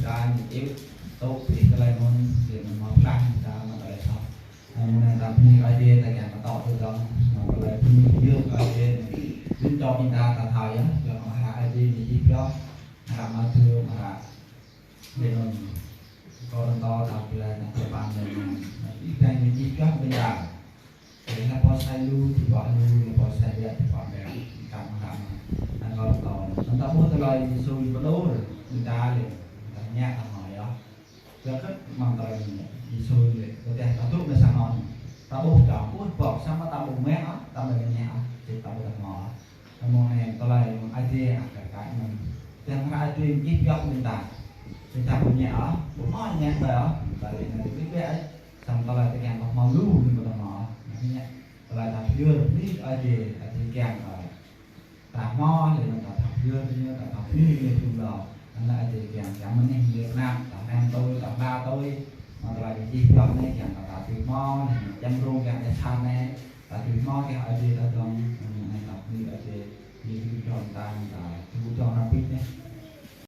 ra những yếu tốt thì cái này môn để mình món đăng ra mà tại sao môn này làm như idea tại càng tỏ được đâu mà cái này như dương idea đứng cho chúng ta cả thời á cho họ hạ idea thì chỉ đó làm mà thương mà để mình con to đọc là các bạn mình ít ra những chi tiết bây giờ để là có sai lưu thì gọi lưu là có sai đẹp thì gọi đẹp cảm cảm anh còn chúng ta muốn cái lời xui có đố rồi người ta liền nhạc hỏi đó rất rất mong tới đi xui để có thể tao tốt là sang ngon tao bố chọn bố bỏ xong nó tao bụng mét đó tao mình nhẹ thì tao được mỏ món này tao lại idea cái mình chẳng hạn chuyên kiếp góc mình ta thì ta cũng nhẹ đó cũng nói nhẹ về đó tại vì này biết vẽ xong tao lại cái càng học màu lưu nhưng mà tao mỏ nhẹ tao lại tập dưa được biết idea thì càng tập mo thì mình tập dưa như tập như chung đầu anh lại thì càng chẳng mình em Việt Nam tập em tôi tập ba tôi mà lại thì chi góc này càng tập từ mo này chân luôn càng để tham này tập từ mo cái idea đó trong tập như idea như cho người ta là chú cho nó biết nhé.